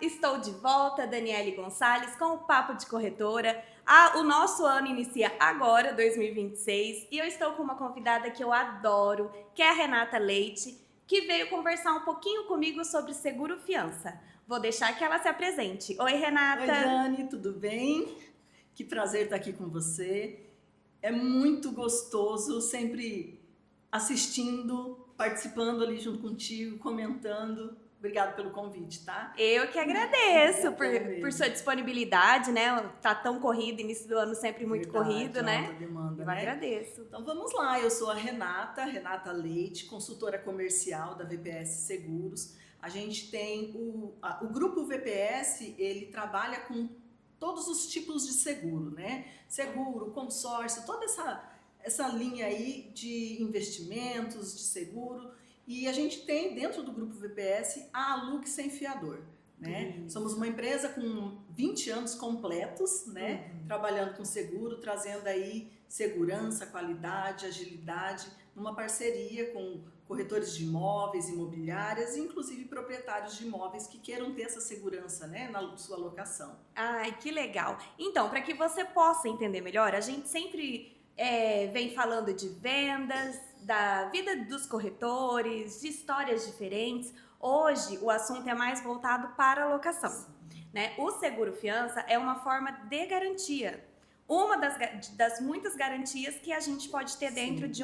estou de volta, Daniele Gonçalves, com o Papo de Corretora. O nosso ano inicia agora, 2026, e eu estou com uma convidada que eu adoro, que é a Renata Leite, que veio conversar um pouquinho comigo sobre seguro fiança. Vou deixar que ela se apresente. Oi, Renata. Oi, Dani, tudo bem? Que prazer estar aqui com você. É muito gostoso sempre assistindo, participando ali junto contigo, comentando. Obrigada pelo convite, tá? Eu que agradeço por sua disponibilidade, né? Tá tão corrido, início do ano sempre muito corrido, né? Alta demanda, eu né? Agradeço. Então vamos lá, eu sou a Renata Leite, consultora comercial da VPS Seguros. A gente tem o grupo VPS, ele trabalha com todos os tipos de seguro, né? Seguro, consórcio, toda essa linha aí de investimentos, de seguro. E a gente tem dentro do grupo VPS a Aluc Sem Fiador, né? Somos uma empresa com 20 anos completos, né? Trabalhando com seguro, trazendo aí segurança, qualidade, agilidade, numa parceria com corretores de imóveis, imobiliárias e inclusive proprietários de imóveis que queiram ter essa segurança, né, na sua locação. Ai, que legal! Então, para que você possa entender melhor, a gente sempre vem falando de vendas, da vida dos corretores, de histórias diferentes. Hoje, o assunto é mais voltado para a locação, né? O seguro fiança é uma forma de garantia. Uma das muitas garantias que a gente pode ter dentro de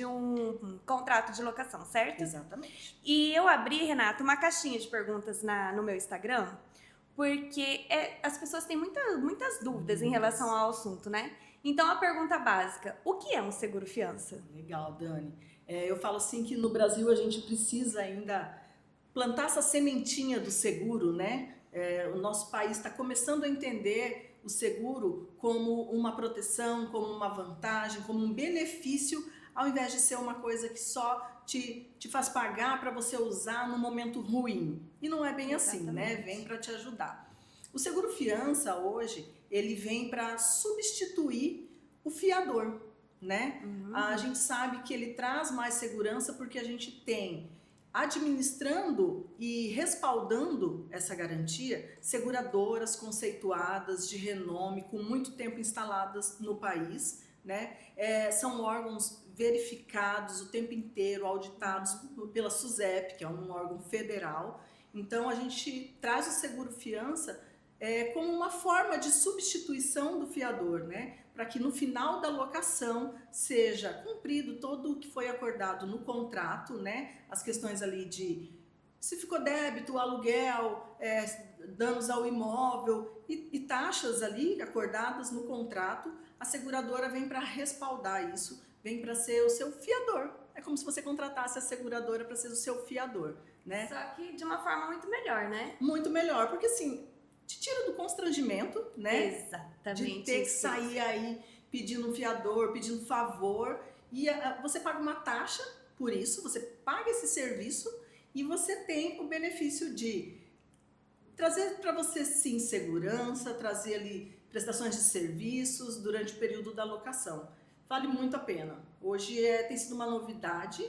um contrato de locação, certo? Exatamente. E eu abri, Renata, uma caixinha de perguntas no meu Instagram, porque as pessoas têm muitas dúvidas em relação ao assunto, né? Então, a pergunta básica, o que é um seguro fiança? Legal, Dani. Eu falo assim que no Brasil a gente precisa ainda plantar essa sementinha do seguro, né? O nosso país está começando a entender o seguro como uma proteção, como uma vantagem, como um benefício, ao invés de ser uma coisa que só te faz pagar para você usar no momento ruim. E não é bem assim, né? Vem para te ajudar. O seguro fiança hoje, ele vem para substituir o fiador, né? A gente sabe que ele traz mais segurança porque a gente tem administrando e respaldando essa garantia, seguradoras conceituadas de renome, com muito tempo instaladas no país, né? São órgãos verificados o tempo inteiro, auditados pela SUSEP, que é um órgão federal. Então, a gente traz o seguro fiança como uma forma de substituição do fiador, né? Para que no final da locação seja cumprido todo o que foi acordado no contrato, né? As questões ali de se ficou débito, aluguel, danos ao imóvel e taxas ali acordadas no contrato, a seguradora vem para respaldar isso, vem para ser o seu fiador. É como se você contratasse a seguradora para ser o seu fiador, né? Só que de uma forma muito melhor, né? Muito melhor, porque assim, te tira do constrangimento, né? Exatamente. De ter que sair aí pedindo um fiador, pedindo favor. E você paga uma taxa por isso, você paga esse serviço e você tem o benefício de trazer para você, sim, segurança, trazer ali prestações de serviços durante o período da locação. Vale muito a pena. Hoje tem sido uma novidade,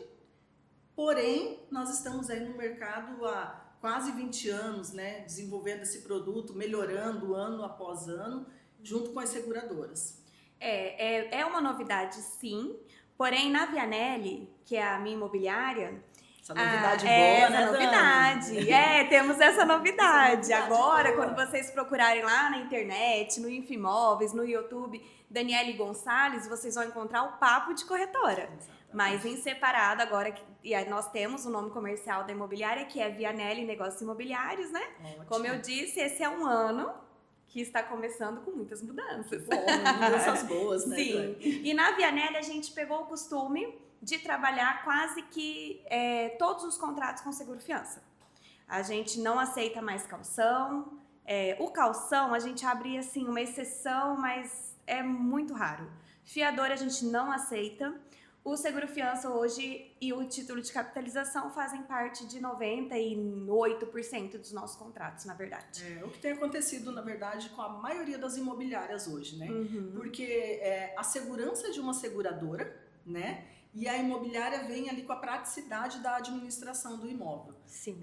porém, nós estamos aí no mercado há quase 20 anos, né, desenvolvendo esse produto, melhorando ano após ano, junto com as seguradoras. É uma novidade, sim. Porém, na Vianelli, que é a minha imobiliária... Essa novidade boa, né, novidade. Dani? Temos essa novidade. Agora, quando vocês procurarem lá na internet, no Infimóveis, no YouTube, Daniele Gonçalves, vocês vão encontrar o Papo de Corretora. Exatamente. Mas em separado agora, e aí nós temos o nome comercial da imobiliária, que é Vianelli Negócios Imobiliários, né? Ótimo. Como eu disse, esse é um ano que está começando com muitas mudanças. Bom, mudanças boas, né? Sim. Dani? E na Vianelli a gente pegou o costume de trabalhar quase que todos os contratos com seguro fiança. A gente não aceita mais calção. O calção a gente abre assim uma exceção, mas é muito raro. Fiador a gente não aceita. O seguro fiança hoje e o título de capitalização fazem parte de 98% dos nossos contratos, na verdade. O que tem acontecido, na verdade, com a maioria das imobiliárias hoje, né? Porque a segurança de uma seguradora, né? E a imobiliária vem ali com a praticidade da administração do imóvel. Sim.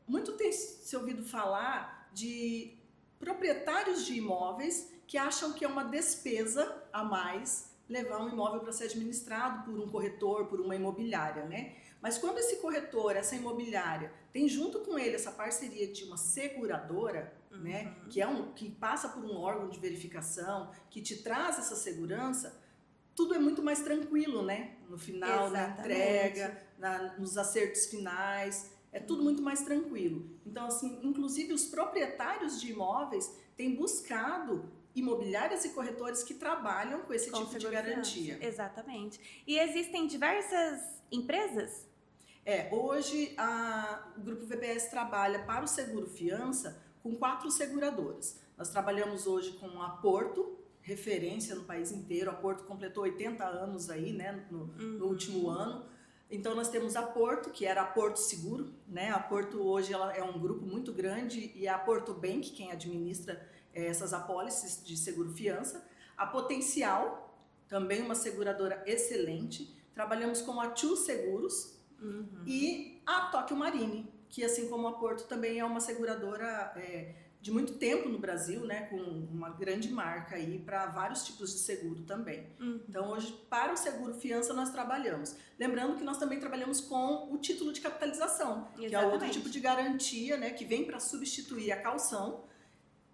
muito tem se ouvido falar de proprietários de imóveis que acham que é uma despesa a mais levar um imóvel para ser administrado por um corretor, por uma imobiliária, né? Mas quando esse corretor, essa imobiliária, tem junto com ele essa parceria de uma seguradora, né, que passa por um órgão de verificação, que te traz essa segurança, tudo é muito mais tranquilo, né? No final, na entrega, nos acertos finais, é tudo muito mais tranquilo. Então, assim, inclusive os proprietários de imóveis têm buscado imobiliárias e corretores que trabalham com esse tipo de garantia. Exatamente. E existem diversas empresas? Hoje o Grupo VBS trabalha para o seguro fiança com 4 seguradoras. Nós trabalhamos hoje com a Porto, referência no país inteiro. A Porto completou 80 anos aí, né, no último ano. Então nós temos a Porto, que era a Porto Seguro, né? A Porto hoje ela é um grupo muito grande e a Porto Bank, quem administra essas apólices de seguro fiança. A Potencial, também uma seguradora excelente. Trabalhamos com a Tchu Seguros e a Tóquio Marine, que assim como a Porto também é uma seguradora de muito tempo no Brasil, né, com uma grande marca aí para vários tipos de seguro também. Então hoje para o seguro fiança nós trabalhamos. Lembrando que nós também trabalhamos com o título de capitalização, que é outro tipo de garantia, né, que vem para substituir a caução,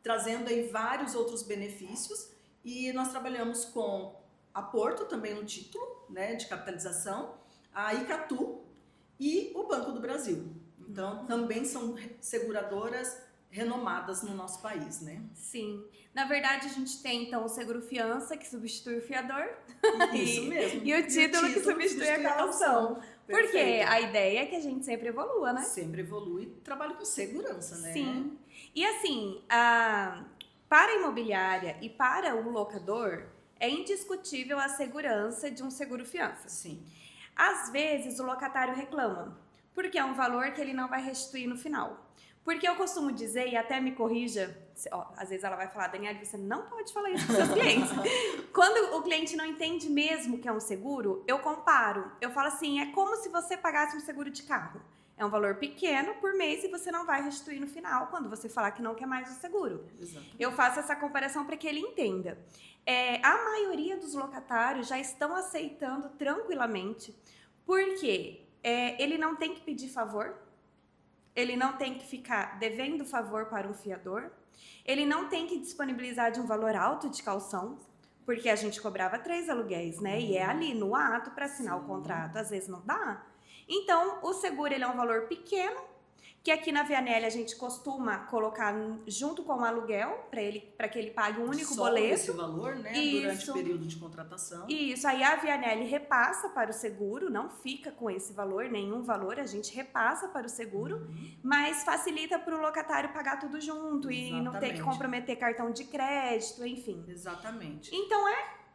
trazendo aí vários outros benefícios. E nós trabalhamos com a Porto também no título, né, de capitalização, a Icatu e o Banco do Brasil. Então também são seguradoras renomadas no nosso país, né? Sim. Na verdade, a gente tem, então, o seguro fiança, que substitui o fiador. Isso mesmo. E o título que substitui a caução. Porque a ideia é que a gente sempre evolua, né? Sempre evolui e trabalha com segurança, né? Sim. E assim, para a imobiliária e para o locador, é indiscutível a segurança de um seguro fiança. Sim. Às vezes, o locatário reclama, porque é um valor que ele não vai restituir no final. Porque eu costumo dizer, e até me corrija, às vezes ela vai falar, Daniela, você não pode falar isso para seus clientes. Quando o cliente não entende mesmo que é um seguro, eu comparo. Eu falo assim, é como se você pagasse um seguro de carro. É um valor pequeno por mês e você não vai restituir no final quando você falar que não quer mais o seguro. Exatamente. Eu faço essa comparação para que ele entenda. A maioria dos locatários já estão aceitando tranquilamente, porque ele não tem que pedir favor, ele não tem que ficar devendo favor para um fiador, ele não tem que disponibilizar de um valor alto de caução, porque a gente cobrava 3 aluguéis, né? E é ali no ato para assinar o contrato, às vezes não dá. Então, o seguro ele é um valor pequeno, que aqui na Vianelli a gente costuma colocar junto com o aluguel, para que ele pague um único boleto. Esse valor, né? Durante o período de contratação. Isso, aí a Vianelli repassa para o seguro, não fica com esse valor, nenhum valor, a gente repassa para o seguro, mas facilita para o locatário pagar tudo junto e não ter que comprometer cartão de crédito, enfim. Exatamente. Então,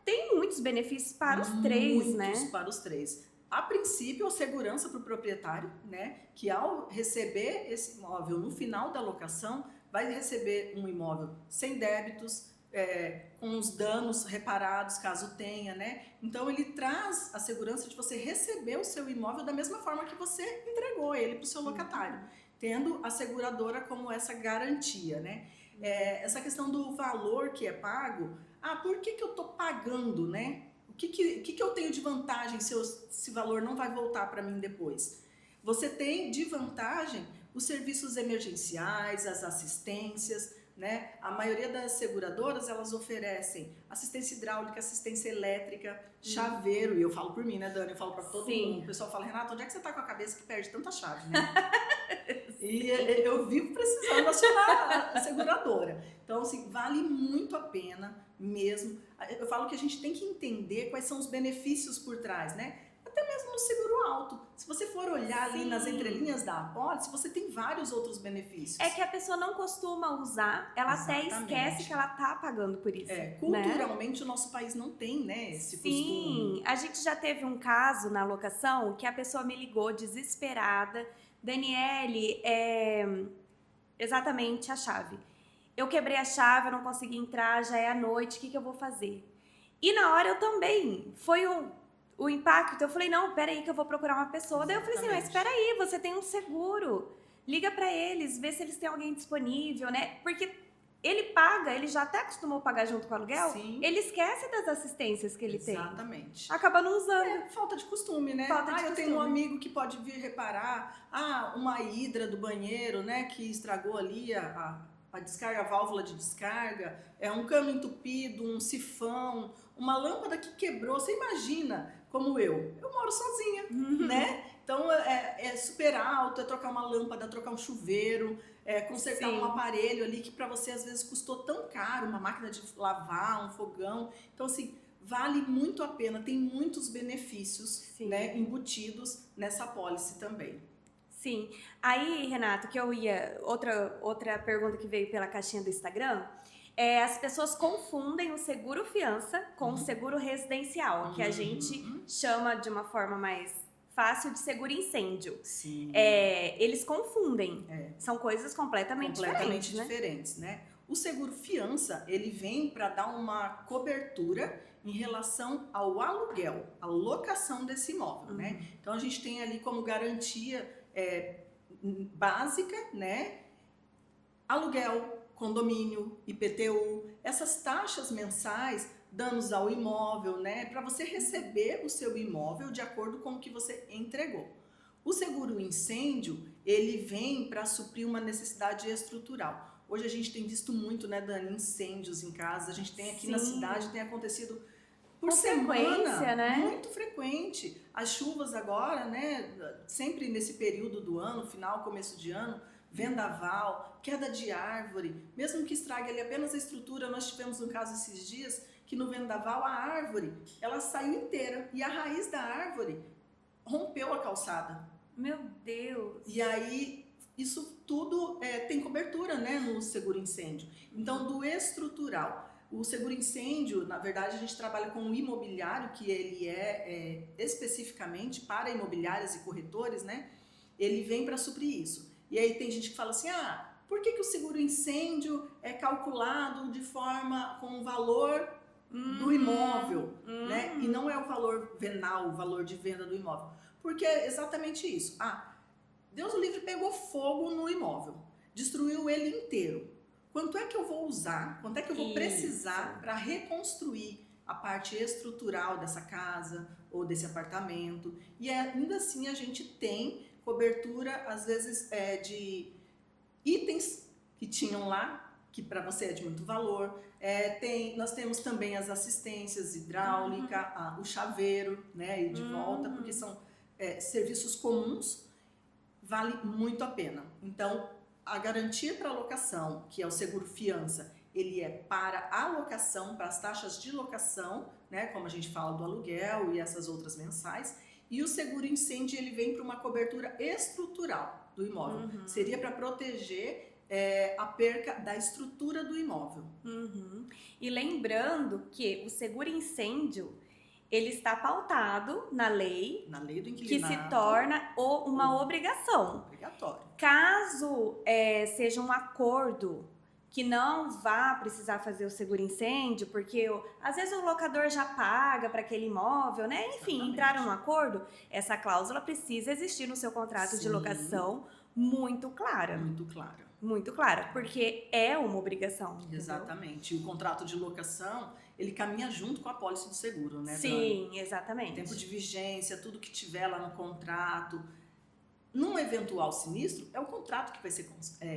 tem muitos benefícios para os três, né? Muitos para os três. A princípio, a segurança para o proprietário, né, que ao receber esse imóvel no final da locação, vai receber um imóvel sem débitos, com os danos reparados, caso tenha, né? Então, ele traz a segurança de você receber o seu imóvel da mesma forma que você entregou ele para o seu locatário, tendo a seguradora como essa garantia, né? Essa questão do valor que é pago, por que eu estou pagando, né? O que eu tenho de vantagem se esse valor não vai voltar para mim depois? Você tem de vantagem os serviços emergenciais, as assistências, né? A maioria das seguradoras, elas oferecem assistência hidráulica, assistência elétrica, chaveiro, e eu falo por mim, né, Dani? Eu falo para todo mundo. O pessoal fala, Renata, onde é que você tá com a cabeça que perde tanta chave, né? E eu vivo precisando acionar a seguradora. Então, assim, vale muito a pena mesmo. Eu falo que a gente tem que entender quais são os benefícios por trás, né? Até mesmo no seguro alto. Se você for olhar ali nas entrelinhas da apólice, você tem vários outros benefícios. É que a pessoa não costuma usar, ela até esquece que ela tá pagando por isso. Culturalmente, né? O nosso país não tem, né, esse costume. Sim, a gente já teve um caso na locação que a pessoa me ligou desesperada. Daniele, exatamente a chave. Eu quebrei a chave, eu não consegui entrar, já é a noite, o que eu vou fazer? E na hora eu também, foi o impacto, eu falei, não, peraí que eu vou procurar uma pessoa. Daí eu falei assim, mas peraí, você tem um seguro. liga para eles, vê se eles têm alguém disponível, né? Porque ele paga, ele já até acostumou pagar junto com o aluguel, Sim. ele esquece das assistências que ele tem. Exatamente. Acaba não usando. É falta de costume, né? Falta de eu tenho um costume. amigo que pode vir reparar, uma hidra do banheiro, né, que estragou ali a descarga, a válvula de descarga, um cano entupido, um sifão, uma lâmpada que quebrou. Você imagina, como eu moro sozinha, né? Então é super alto, é trocar uma lâmpada, trocar um chuveiro, consertar um aparelho ali que para você às vezes custou tão caro, uma máquina de lavar, um fogão. Então assim, vale muito a pena, tem muitos benefícios, né, embutidos nessa apólice também. Sim. Aí, Renato, outra pergunta que veio pela caixinha do Instagram, as pessoas confundem o seguro fiança com o seguro residencial, que a gente chama de uma forma mais fácil de seguro incêndio. Sim. Eles confundem. São coisas completamente diferentes, né? O seguro fiança, ele vem para dar uma cobertura em relação ao aluguel, a locação desse imóvel, né? Então a gente tem ali como garantia básica, né? Aluguel, condomínio, IPTU, essas taxas mensais, danos ao imóvel, né? Para você receber o seu imóvel de acordo com o que você entregou. O seguro incêndio, ele vem para suprir uma necessidade estrutural. Hoje a gente tem visto muito, né, Dani, incêndios em casa. A gente tem aqui na cidade, tem acontecido por semana, né? Muito frequente. As chuvas agora, né, sempre nesse período do ano, final, começo de ano, vendaval, queda de árvore, mesmo que estrague ali apenas a estrutura. Nós tivemos um caso esses dias que no vendaval a árvore, ela saiu inteira e a raiz da árvore rompeu a calçada. Meu Deus! E aí, isso tudo tem cobertura, né, no seguro incêndio. Então, do estrutural. O seguro incêndio, na verdade, a gente trabalha com o imobiliário, que ele especificamente para imobiliárias e corretores, né? Ele vem para suprir isso. E aí tem gente que fala assim, por que o seguro incêndio é calculado de forma com o valor do imóvel, né? E não é o valor venal, o valor de venda do imóvel. Porque é exatamente isso. Deus o livre, pegou fogo no imóvel, destruiu ele inteiro. Quanto é que eu vou usar, quanto é que eu vou precisar para reconstruir a parte estrutural dessa casa ou desse apartamento? E ainda assim a gente tem cobertura, às vezes, de itens que tinham lá, que para você é de muito valor. Nós temos também as assistências hidráulica, o chaveiro, né, e de volta, porque são serviços comuns, vale muito a pena. Então, a garantia para a locação, que é o seguro fiança, ele é para a locação, para as taxas de locação, né, como a gente fala do aluguel e essas outras mensais. E o seguro incêndio, ele vem para uma cobertura estrutural do imóvel. Seria para proteger a perca da estrutura do imóvel. E lembrando que o seguro incêndio, ele está pautado na lei do inquilinato, que se torna uma obrigação. Obrigatório. Caso seja um acordo que não vá precisar fazer o seguro incêndio, porque às vezes o locador já paga para aquele imóvel, né? Enfim, entraram num acordo, essa cláusula precisa existir no seu contrato de locação muito clara. Muito clara. Muito clara, porque é uma obrigação. Exatamente. E o contrato de locação, ele caminha junto com a apólice do seguro, né, Sim, Dani? exatamente. Tempo de vigência, tudo que tiver lá no contrato. Num eventual sinistro, é o contrato que vai ser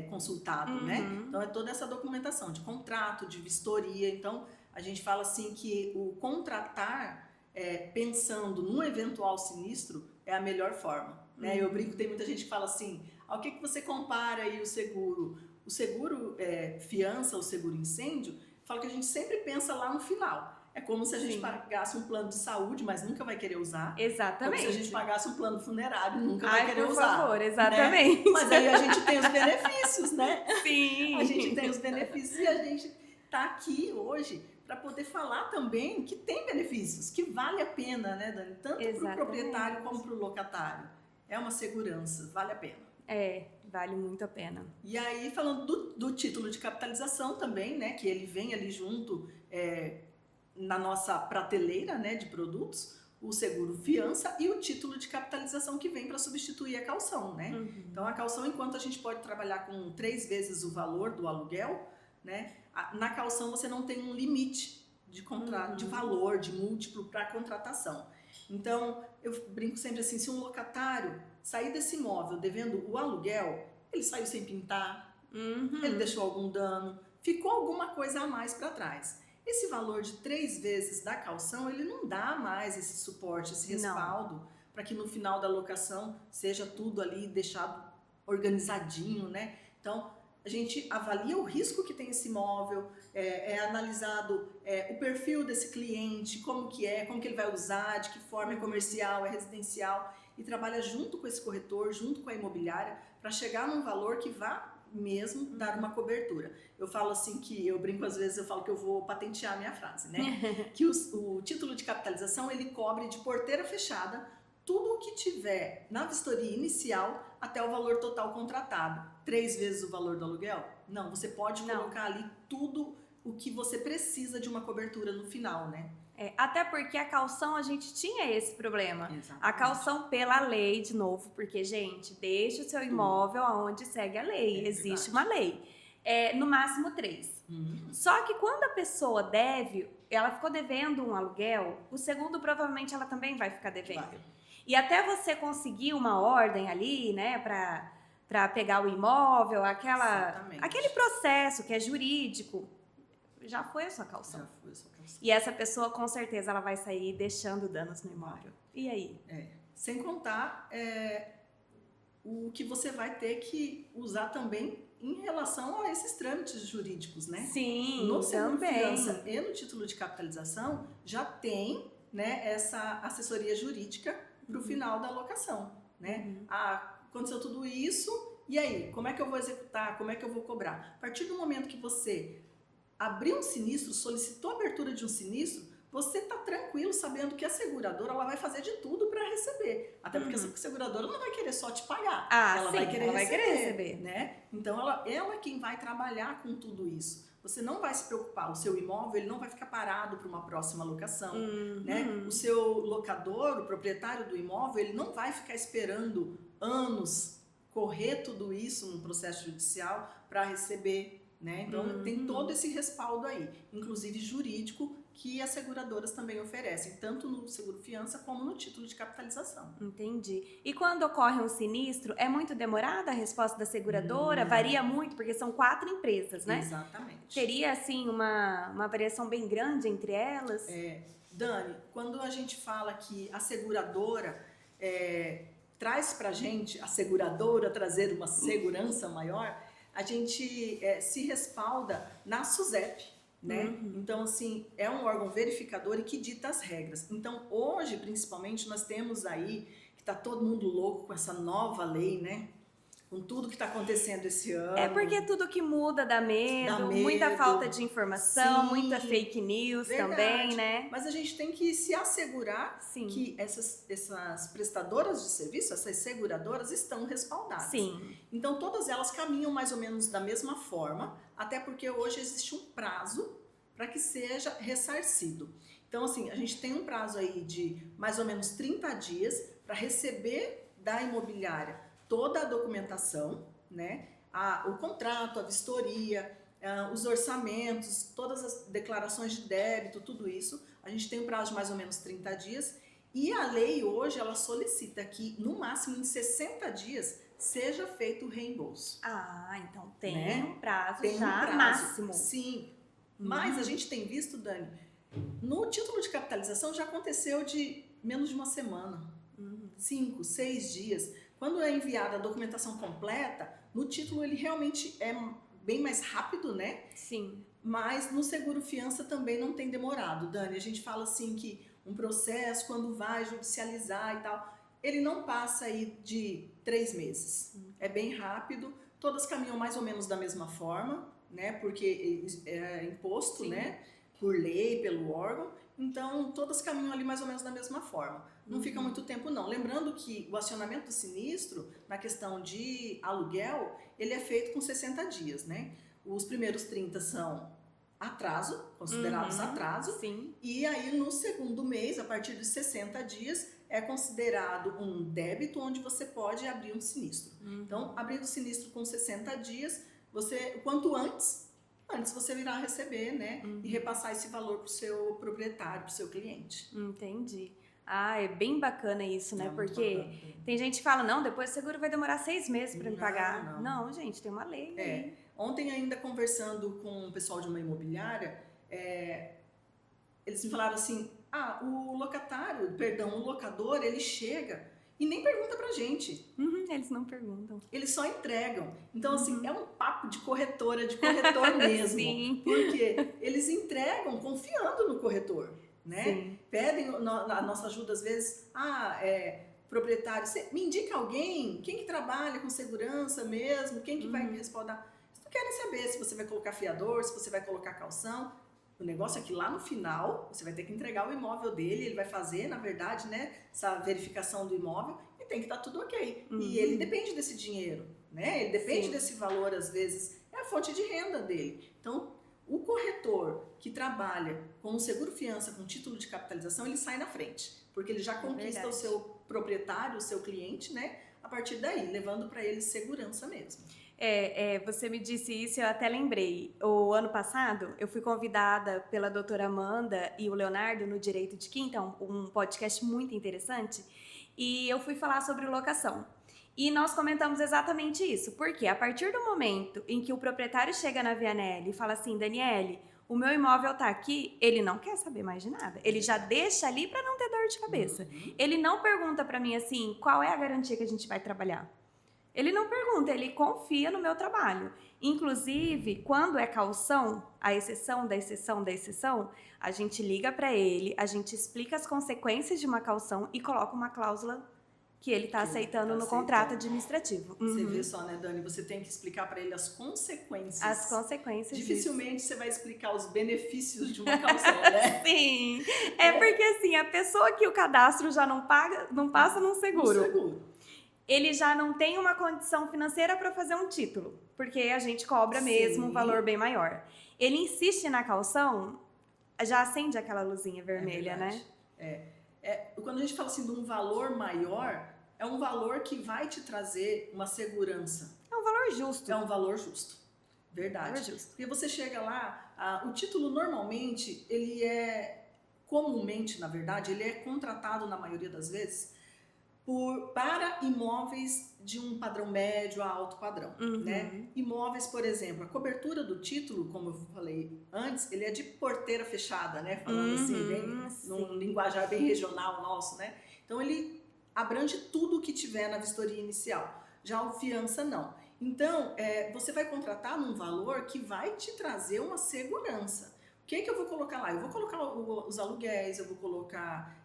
consultado, né? Então, é toda essa documentação de contrato, de vistoria. Então, a gente fala assim que o contratar, pensando num eventual sinistro, é a melhor forma, né? Eu brinco, tem muita gente que fala assim, ao que você compara aí o seguro? O seguro fiança, o seguro incêndio, fala que a gente sempre pensa lá no final. É como se a gente pagasse um plano de saúde, mas nunca vai querer usar. Exatamente. Como se a gente pagasse um plano funerário, nunca vai querer usar. Por favor, exatamente. Né? Mas aí a gente tem os benefícios, né? Sim. A gente tem os benefícios e a gente está aqui hoje para poder falar também que tem benefícios, que vale a pena, né, Dani? Tanto para o proprietário como para o locatário. É uma segurança, vale a pena. Vale muito a pena. E aí, falando do título de capitalização também, né, que ele vem ali junto na nossa prateleira, né, de produtos, o seguro fiança e o título de capitalização que vem para substituir a caução, né? Então a caução, enquanto a gente pode trabalhar com 3 vezes o valor do aluguel, né? Na caução você não tem um limite de contrato, de valor, de múltiplo para contratação. Então eu brinco sempre assim, se um locatário sair desse imóvel devendo o aluguel, ele saiu sem pintar, ele deixou algum dano, ficou alguma coisa a mais para trás. Esse valor de 3 vezes da caução, ele não dá mais esse suporte, esse respaldo, para que no final da locação seja tudo ali deixado organizadinho, né? Então, a gente avalia o risco que tem esse imóvel, é analisado o perfil desse cliente, como que ele vai usar, de que forma é comercial, é residencial, e trabalha junto com esse corretor, junto com a imobiliária, para chegar num valor que vá mesmo dar uma cobertura. Eu falo assim que, eu brinco às vezes, eu falo que eu vou patentear a minha frase, né? Que o título de capitalização, ele cobre de porteira fechada tudo o que tiver na vistoria inicial até o valor total contratado. 3 vezes o valor do aluguel? Não, você pode colocar ali tudo o que você precisa de uma cobertura no final, né? Até porque a caução, a gente tinha esse problema. Exatamente. A caução pela lei, de novo, porque, gente, deixa o seu imóvel aonde segue a lei. Existe uma lei. No máximo 3. Só que quando a pessoa deve, ela ficou devendo um aluguel, o segundo provavelmente ela também vai ficar devendo. E até você conseguir uma ordem ali, né, para pegar o imóvel, aquele processo que é jurídico, já foi a sua caução. Já foi a sua caução. E essa pessoa, com certeza, ela vai sair deixando danos no imóvel. E aí? Sem contar o que você vai ter que usar também em relação a esses trâmites jurídicos, né? Sim, no seguro também. fiança e no título de capitalização já tem, né, essa assessoria jurídica para o final da locação, né? Aconteceu tudo isso, e aí? Como é que eu vou executar? Como é que eu vou cobrar? A partir do momento que você abriu um sinistro, solicitou a abertura de um sinistro, você está tranquilo sabendo que a seguradora ela vai fazer de tudo para receber. Até porque a seguradora não vai querer só te pagar. Ela vai querer receber. Né? Então, ela é quem vai trabalhar com tudo isso. Você não vai se preocupar. O seu imóvel ele não vai ficar parado para uma próxima locação. Né? O seu locador, o proprietário do imóvel, ele não vai ficar esperando anos correr tudo isso num processo judicial para receber. Né? Então, tem todo esse respaldo aí, inclusive jurídico, que as seguradoras também oferecem, tanto no seguro fiança como no título de capitalização. Entendi. E quando ocorre um sinistro, é muito demorada a resposta da seguradora? Varia muito, porque são 4 empresas, né? Exatamente. Teria, assim, uma variação bem grande entre elas? Dani, quando a gente fala que a seguradora traz pra gente, a seguradora trazer uma segurança maior, a gente se respalda na SUSEP, né? Então, assim, é um órgão verificador e que dita as regras. Então, hoje, principalmente, nós temos aí, que tá todo mundo louco com essa nova lei, né? Com tudo que está acontecendo esse ano. Porque tudo que muda dá medo, muita falta de informação, muita fake news também, né? Mas a gente tem que se assegurar que essas prestadoras de serviço, essas seguradoras, estão respaldadas. Sim. Então, todas elas caminham mais ou menos da mesma forma, até porque hoje existe um prazo para que seja ressarcido. Então, assim, a gente tem um prazo aí de mais ou menos 30 dias para receber da imobiliária toda a documentação, né? O contrato, a vistoria, os orçamentos, todas as declarações de débito, tudo isso. A gente tem um prazo de mais ou menos 30 dias e a lei hoje ela solicita que no máximo em 60 dias seja feito o reembolso. Então tem um prazo tem já um prazo, máximo. Sim, mas a gente tem visto, Dani, no título de capitalização já aconteceu de menos de uma semana, 5, 6 dias. Quando é enviada a documentação completa, no título ele realmente é bem mais rápido, né? Sim. Mas no seguro fiança também não tem demorado, Dani. A gente fala assim que um processo, quando vai judicializar e tal, ele não passa aí de 3 meses. É bem rápido, todas caminham mais ou menos da mesma forma, né? Porque é imposto, né? Por lei, pelo órgão. Então, todas caminham ali mais ou menos da mesma forma. Não fica muito tempo, não. Lembrando que o acionamento do sinistro, na questão de aluguel, ele é feito com 60 dias, né? Os primeiros 30 são atraso, considerados atraso. Sim. E aí no segundo mês, a partir de 60 dias, é considerado um débito onde você pode abrir um sinistro. Então, abrindo o sinistro com 60 dias, você, quanto antes você virá receber, né? E repassar esse valor para o seu proprietário, para o seu cliente. Entendi. Ah, é bem bacana isso, né? É muito Porque bacana. tem gente que fala, não, depois o seguro vai demorar 6 meses para me Não, pagar. não. Não, gente, tem uma lei aí. Ontem, ainda conversando com o pessoal de uma imobiliária, eles me falaram assim, o locador, ele chega e nem pergunta pra gente. Eles não perguntam. Eles só entregam. Então, assim, é um papo de corretor mesmo. Sim. Porque eles entregam confiando no corretor, né? Sim. Pedem a nossa ajuda, às vezes, proprietário, você me indica alguém? Quem que trabalha com segurança mesmo? Quem que vai me respaldar? Eles não querem saber se você vai colocar fiador, se você vai colocar calção. O negócio é que lá no final, você vai ter que entregar o imóvel dele, ele vai fazer, na verdade, né, essa verificação do imóvel e tem que estar tudo ok. E ele depende desse dinheiro, né? Ele depende desse valor, às vezes, é a fonte de renda dele. Então, o corretor que trabalha com o seguro-fiança, com título de capitalização, ele sai na frente, porque ele já conquista o seu proprietário, o seu cliente, né, a partir daí, levando para ele segurança mesmo. Você me disse isso, eu até lembrei. O ano passado, eu fui convidada pela doutora Amanda e o Leonardo no Direito de Quinta, um podcast muito interessante, e eu fui falar sobre locação. E nós comentamos exatamente isso, porque a partir do momento em que o proprietário chega na Vianelli e fala assim, Daniele, o meu imóvel tá aqui, ele não quer saber mais de nada. Ele já deixa ali para não ter dor de cabeça. Ele não pergunta para mim assim, qual é a garantia que a gente vai trabalhar? Ele não pergunta, ele confia no meu trabalho. Inclusive, quando é caução, a exceção da exceção da exceção, a gente liga para ele, a gente explica as consequências de uma caução e coloca uma cláusula que ele está aceitando no contrato administrativo. Você vê só, né, Dani? Você tem que explicar para ele as consequências. As consequências Dificilmente disso. Você vai explicar os benefícios de uma caução, né? Sim. Porque assim, a pessoa que o cadastro já não paga, não passa num seguro. Ele já não tem uma condição financeira para fazer um título, porque a gente cobra mesmo um valor bem maior. Ele insiste na caução, já acende aquela luzinha vermelha, né? Quando a gente fala assim de um valor maior, é um valor que vai te trazer uma segurança. É um valor justo. É um valor justo. Verdade. Valor justo. Porque você chega lá, o título normalmente, comumente, na verdade, ele é contratado na maioria das vezes para imóveis de um padrão médio a alto padrão, né? Imóveis, por exemplo, a cobertura do título, como eu falei antes, ele é de porteira fechada, né? Falando assim, num linguajar bem regional nosso, né? Então, ele abrange tudo o que tiver na vistoria inicial. Já o fiança, não. Então, você vai contratar num valor que vai te trazer uma segurança. O que eu vou colocar lá? Eu vou colocar os aluguéis, eu vou colocar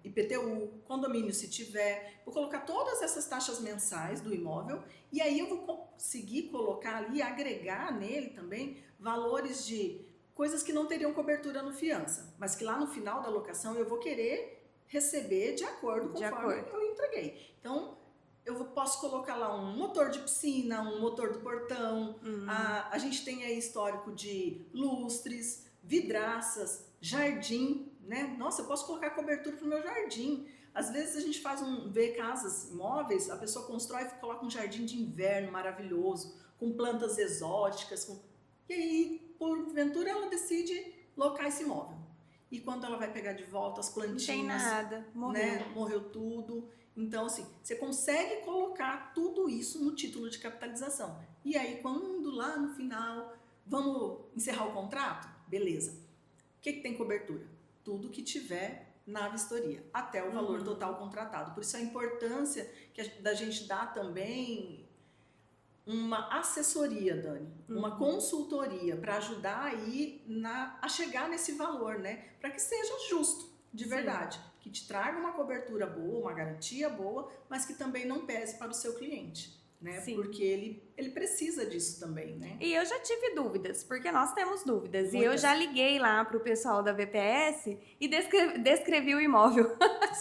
IPTU, condomínio se tiver, vou colocar todas essas taxas mensais do imóvel e aí eu vou conseguir colocar ali, agregar nele também valores de coisas que não teriam cobertura no fiança, mas que lá no final da locação eu vou querer receber de acordo conforme eu entreguei. Então, posso colocar lá um motor de piscina, um motor do portão, a gente tem aí histórico de lustres, vidraças, jardim, né? Nossa, eu posso colocar cobertura para o meu jardim. Às vezes a gente vê casas, imóveis, a pessoa constrói e coloca um jardim de inverno maravilhoso, com plantas exóticas, e aí, porventura, ela decide locar esse imóvel. E quando ela vai pegar de volta as plantinhas... Não tem nada, morreu. Né? Morreu tudo. Então, assim, você consegue colocar tudo isso no título de capitalização. E aí, quando lá no final, vamos encerrar o contrato? Beleza. O que tem cobertura? Tudo que tiver na vistoria, até o valor total contratado. Por isso a importância da gente dar também uma assessoria, Dani, uma consultoria para ajudar aí a chegar nesse valor, né? Para que seja justo, de verdade. Que te traga uma cobertura boa, uma garantia boa, mas que também não pese para o seu cliente, né? Sim. Porque ele precisa disso também, né? E eu já tive dúvidas, porque nós temos dúvidas. Muitas. E eu já liguei lá pro pessoal da VPS e descrevi o imóvel.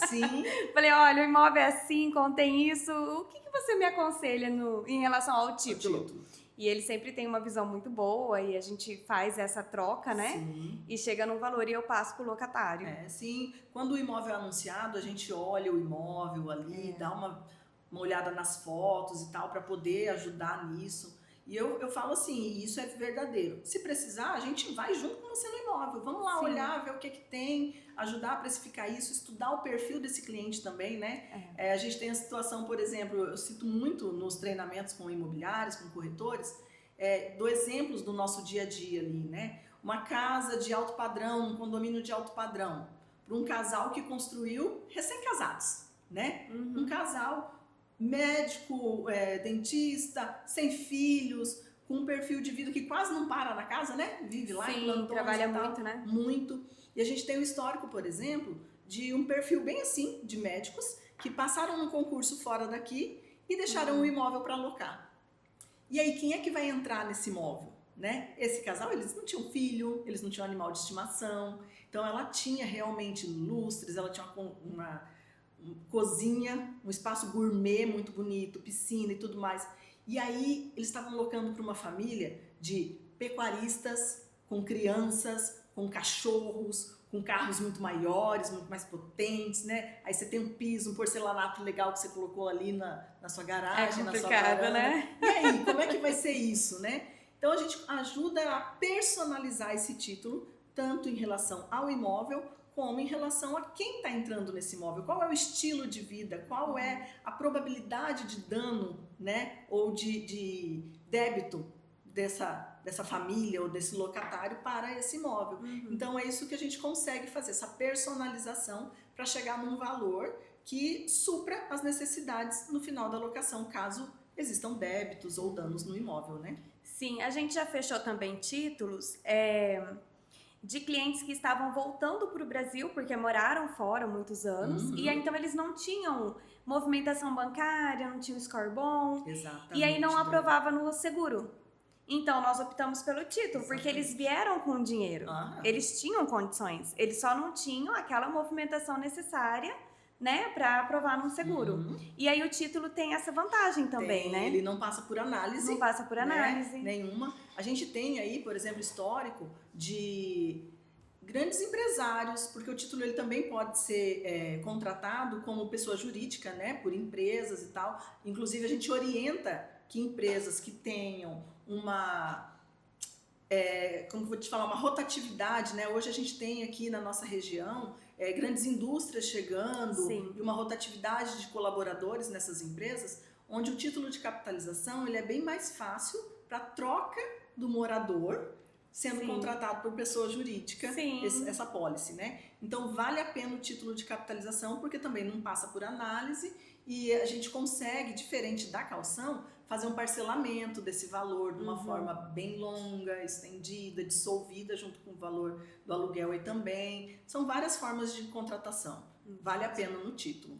Sim. Falei, olha, o imóvel é assim, contém isso. O que você me aconselha em relação ao título? E ele sempre tem uma visão muito boa e a gente faz essa troca, né? Sim. E chega num valor e eu passo pro locatário. Sim. Quando o imóvel é anunciado, a gente olha o imóvel ali, dá uma olhada nas fotos e tal, para poder ajudar nisso. E eu falo assim, isso é verdadeiro. Se precisar, a gente vai junto com você no imóvel. Vamos lá olhar, ver o que tem, ajudar a precificar isso, estudar o perfil desse cliente também, né? A gente tem a situação, por exemplo, eu cito muito nos treinamentos com imobiliários, com corretores, dou exemplos do nosso dia a dia ali, né? Uma casa de alto padrão, um condomínio de alto padrão, para um casal que construiu recém-casados, né? Um casal médico, dentista, sem filhos, com um perfil de vida que quase não para na casa, né? Vive lá em plantões, trabalha muito, né? Muito. E a gente tem o histórico, por exemplo, de um perfil bem assim, de médicos, que passaram num concurso fora daqui e deixaram um imóvel para alocar. E aí, quem é que vai entrar nesse imóvel? Né? Esse casal, eles não tinham filho, eles não tinham animal de estimação, então ela tinha realmente lustres, ela tinha uma cozinha, um espaço gourmet muito bonito, piscina e tudo mais. E aí eles estavam locando para uma família de pecuaristas, com crianças, com cachorros, com carros muito maiores, muito mais potentes, né? Aí você tem um piso, um porcelanato legal que você colocou ali na sua garagem, na sua varanda. Né? E aí, como é que vai ser isso, né? Então a gente ajuda a personalizar esse título, tanto em relação ao imóvel, como em relação a quem está entrando nesse imóvel, qual é o estilo de vida, qual é a probabilidade de dano, né, ou de débito dessa família ou desse locatário para esse imóvel. Então é isso que a gente consegue fazer, essa personalização para chegar num valor que supra as necessidades no final da locação, caso existam débitos ou danos no imóvel, né? Sim, a gente já fechou também títulos de clientes que estavam voltando para o Brasil, porque moraram fora muitos anos, e aí, então eles não tinham movimentação bancária, não tinham score bom, Exatamente, e aí não aprovava no seguro. Então, nós optamos pelo título, Exatamente. Porque eles vieram com dinheiro, eles tinham condições, eles só não tinham aquela movimentação necessária, né, para aprovar num seguro. E aí o título tem essa vantagem também, né? Ele não passa por análise. Não passa por análise. Né, nenhuma. A gente tem aí, por exemplo, histórico de grandes empresários, porque o título ele também pode ser contratado como pessoa jurídica, né, por empresas e tal. Inclusive a gente orienta que empresas que tenham uma como vou te falar, uma rotatividade, né? Hoje a gente tem aqui na nossa região grandes indústrias chegando e uma rotatividade de colaboradores nessas empresas, onde o título de capitalização ele é bem mais fácil para troca do morador sendo contratado por pessoa jurídica, essa apólice, né? Então vale a pena o título de capitalização porque também não passa por análise e a gente consegue, diferente da caução, fazer um parcelamento desse valor de uma forma bem longa, estendida, dissolvida junto com o valor do aluguel aí também. São várias formas de contratação. Vale a pena no título.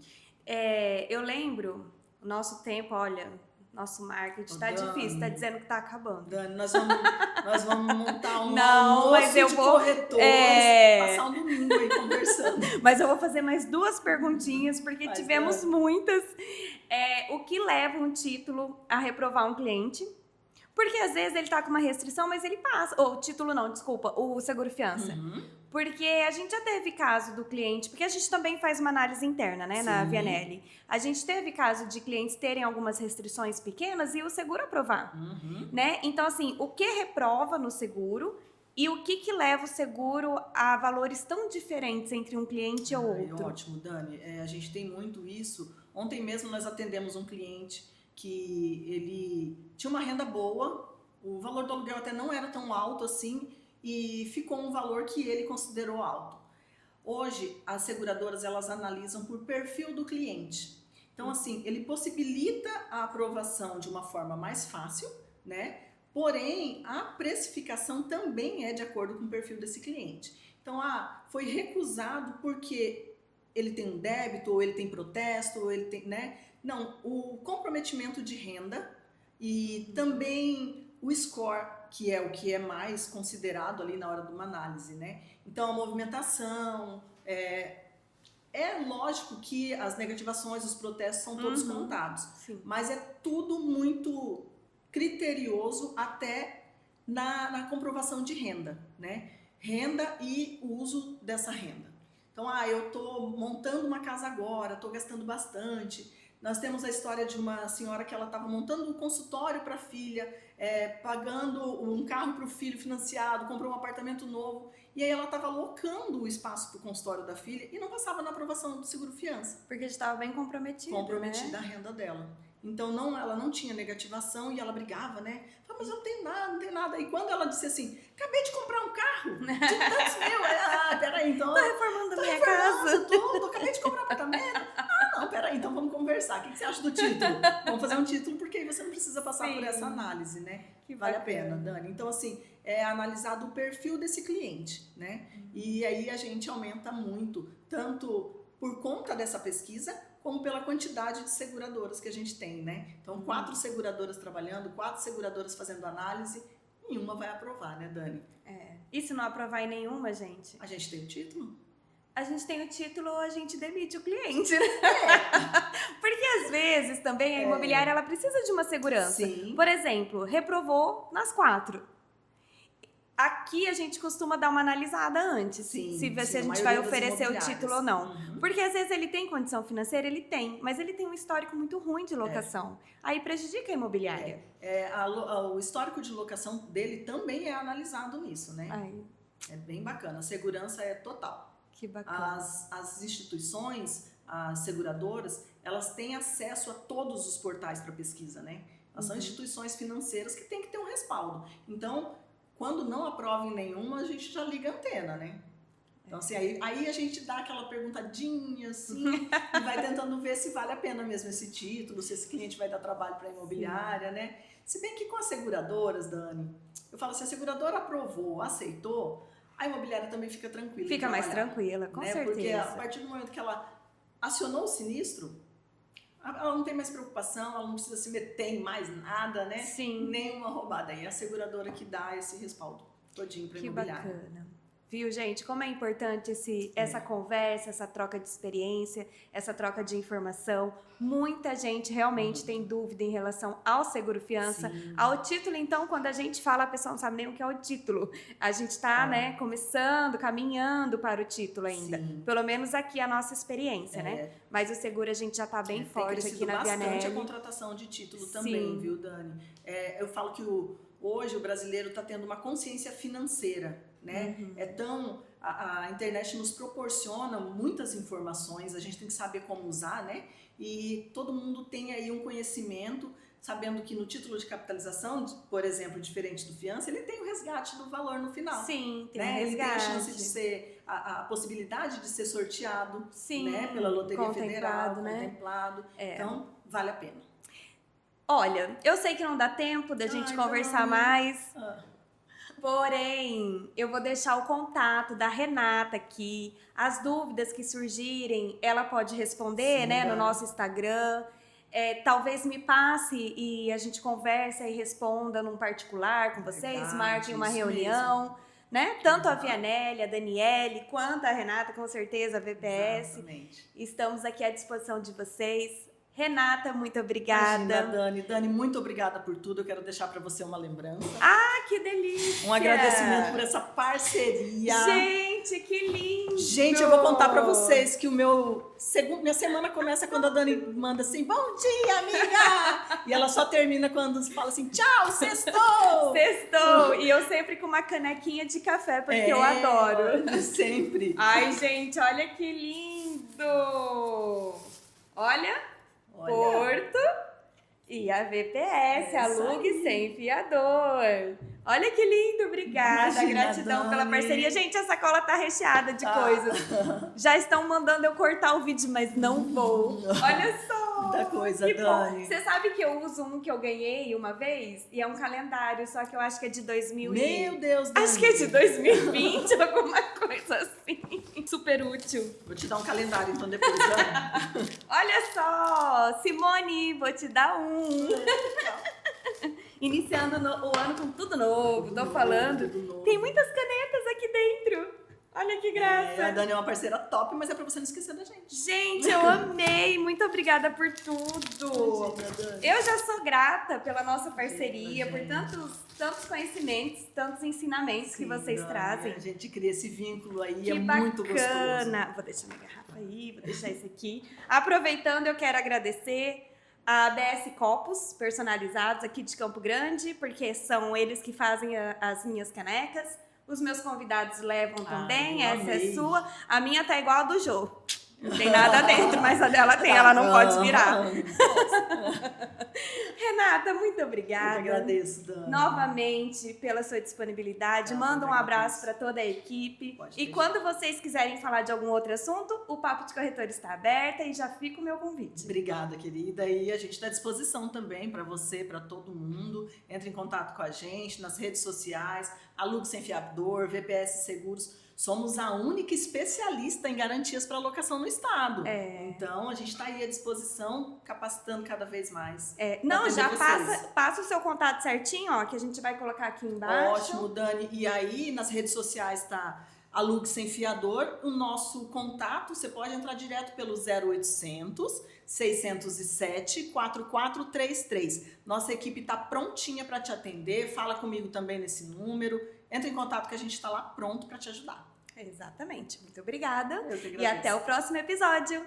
Eu lembro, o nosso tempo, olha, nosso marketing tá difícil, tá dizendo que tá acabando. Dani, nós vamos montar um almoço de corretores, passar um domingo aí conversando. Mas eu vou fazer mais 2 perguntinhas, porque tivemos muitas. O que leva um título a reprovar um cliente? Porque às vezes ele tá com uma restrição, mas ele passa. Ou título não, desculpa, o seguro-fiança. Porque a gente já teve caso do cliente, porque a gente também faz uma análise interna, né, na VNL. A gente teve caso de clientes terem algumas restrições pequenas e o seguro aprovar, né? Então, assim, o que reprova no seguro e o que leva o seguro a valores tão diferentes entre um cliente e outro? Ótimo, Dani. A gente tem muito isso. Ontem mesmo nós atendemos um cliente que ele tinha uma renda boa, o valor do aluguel até não era tão alto assim, e ficou um valor que ele considerou alto. Hoje, as seguradoras elas analisam por perfil do cliente. Então, assim, ele possibilita a aprovação de uma forma mais fácil, né? Porém, a precificação também é de acordo com o perfil desse cliente. Então, foi recusado porque ele tem um débito, ou ele tem protesto, ou ele tem, né? Não, o comprometimento de renda e também o score, que é o que é mais considerado ali na hora de uma análise, né? Então, a movimentação, é lógico que as negativações, os protestos são todos contados, mas é tudo muito criterioso até na comprovação de renda, né? Renda e o uso dessa renda. Então, eu estou montando uma casa agora, estou gastando bastante. Nós temos a história de uma senhora que ela estava montando um consultório para a filha, pagando um carro para o filho financiado, comprou um apartamento novo, e aí ela estava alocando o espaço para o consultório da filha e não passava na aprovação do seguro-fiança. Porque estava bem comprometida. Comprometida, né? A renda dela. Então, ela não tinha negativação e ela brigava, né? Falava, mas eu não tenho nada, não tenho nada. E quando ela disse assim, acabei de comprar um carro de tantos mil. Peraí, então... Tô reformando a minha casa. Tudo, acabei de comprar um apartamento. Não, peraí, então vamos conversar. O que você acha do título? Vamos fazer um título porque aí você não precisa passar por essa análise, né? Que vale a pena, Dani. Então, assim, é analisado o perfil desse cliente, né? E aí a gente aumenta muito, tanto por conta dessa pesquisa, como pela quantidade de seguradoras que a gente tem, né? Então, 4 seguradoras trabalhando, 4 seguradoras fazendo análise, nenhuma vai aprovar, né, Dani? E se não aprovar em nenhuma, gente? A gente tem o título? A gente tem o título, a gente demite o cliente, né? Porque às vezes também a imobiliária ela precisa de uma segurança. Sim. Por exemplo, reprovou nas 4. Aqui a gente costuma dar uma analisada antes, se a gente vai oferecer o título ou não. Porque às vezes ele tem condição financeira, ele tem, mas ele tem um histórico muito ruim de locação. Aí prejudica a imobiliária. O histórico de locação dele também é analisado nisso, né? É bem bacana, a segurança é total. Que bacana. As instituições, as seguradoras, elas têm acesso a todos os portais para pesquisa, né? Elas são instituições financeiras que têm que ter um respaldo. Então, quando não aprova em nenhuma, a gente já liga a antena, né? Então, assim, aí a gente dá aquela perguntadinha, assim, e vai tentando ver se vale a pena mesmo esse título, se esse cliente vai dar trabalho para a imobiliária, né? Se bem que com as seguradoras, Dani, eu falo, se a seguradora aprovou, aceitou, a imobiliária também fica tranquila. Fica mais tranquila, com certeza. Porque a partir do momento que ela acionou o sinistro, ela não tem mais preocupação, ela não precisa se meter em mais nada, né? Sim. Nenhuma roubada. E é a seguradora que dá esse respaldo todinho para a imobiliária. Que bacana. Viu, gente? Como é importante essa conversa, essa troca de experiência, essa troca de informação. Muita gente realmente tem dúvida em relação ao seguro-fiança. Ao título, então, quando a gente fala, a pessoa não sabe nem o que é o título. A gente está, né, começando, caminhando para o título ainda. Pelo menos aqui a nossa experiência, né? Mas o seguro a gente já está bem forte aqui na Vianelli. Tem bastante a contratação de título também, viu, Dani? Eu falo que hoje o brasileiro está tendo uma consciência financeira, né? A internet nos proporciona muitas informações, a gente tem que saber como usar, né? E todo mundo tem aí um conhecimento, sabendo que no título de capitalização, por exemplo, diferente do fiança, ele tem o resgate do valor no final. Sim, tem né? resgate. Ele tem a chance de ser, a possibilidade de ser sorteado, sim, né? Pela Loteria Federal, né? Contemplado. Então, vale a pena. Olha, eu sei que não dá tempo da gente conversar mais, porém, eu vou deixar o contato da Renata aqui. As dúvidas que surgirem, ela pode responder, né, no nosso Instagram. Talvez me passe e a gente conversa e responda num particular com vocês, marquem uma reunião, né? Tanto a Vianelli, a Daniele, quanto a Renata, com certeza, a VPS. Exatamente. Estamos aqui à disposição de vocês. Renata, muito obrigada. Imagina, Dani, muito obrigada por tudo. Eu quero deixar para você uma lembrança. Que delícia! Um agradecimento por essa parceria. Gente, que lindo! Gente, eu vou contar para vocês que minha semana começa quando a Dani manda assim, bom dia, amiga! E ela só termina quando fala assim, tchau, sextou! Sextou! E eu sempre com uma canequinha de café, porque eu adoro. Sempre. Ai, gente, olha que lindo! Olha. Porto e a VPS, alugue sem fiador. Olha que lindo, obrigada. Imagina, gratidão Dani. pela parceria. Gente, a sacola tá recheada de coisas. Já estão mandando eu cortar o vídeo, mas não vou. Olha só. Muita coisa, que Dani. Bom. Você sabe que eu uso um que eu ganhei uma vez? E é um calendário, só que eu acho que é de 2000 Meu Deus, Dani. Acho que é de 2020, alguma coisa assim. Super útil. Vou te dar um calendário, então, depois, Dani. Olha só, Simone, vou te dar um. Iniciando o ano com tudo novo, tô falando. Tudo novo. Tem muitas canetas aqui dentro. Olha Olha que graça. A Dani é uma parceira top, mas é pra você não esquecer da gente. Gente, eu amei. Muito obrigada por tudo. Imagina, Dani. Eu já sou grata pela nossa parceria, Imagina, por tantos conhecimentos, tantos ensinamentos que Sim, vocês Dani, trazem. A gente cria esse vínculo aí, Que é muito gostoso. bacana. Vou deixar minha garrafa aí, vou deixar isso aqui. Aproveitando, eu quero agradecer a BS Copos Personalizados aqui de Campo Grande, porque são eles que fazem as minhas canecas. Os meus convidados levam também, eu essa amei. é sua. A minha tá igual a do Jô. Não tem nada dentro, mas a dela tem, ela não pode virar. Renata, muito Eu obrigada. que agradeço, Dani. Novamente pela sua disponibilidade. Ah, Manda eu um que abraço agradeço. para toda a equipe. Pode E deixar. quando vocês quiserem falar de algum outro assunto, o Papo de Corretor está aberto e já fica o meu convite. Obrigada, querida. E a gente está à disposição também para você, para todo mundo. Entre em contato com a gente nas redes sociais, Alugue Sem Fiador, VPS Seguros. Somos a única especialista em garantias para locação no estado. Então, a gente está aí à disposição, capacitando cada vez mais. Não, atender já vocês. passa o seu contato certinho, ó, que a gente vai colocar aqui embaixo. Ótimo, Dani. E aí, nas redes sociais tá Alugue Sem Fiador. O nosso contato, você pode entrar direto pelo 0800 607 4433. Nossa equipe está prontinha para te atender. Fala comigo também nesse número. Entra em contato que a gente está lá pronto para te ajudar. Exatamente. Muito obrigada. Eu que E agradeço. até o próximo episódio.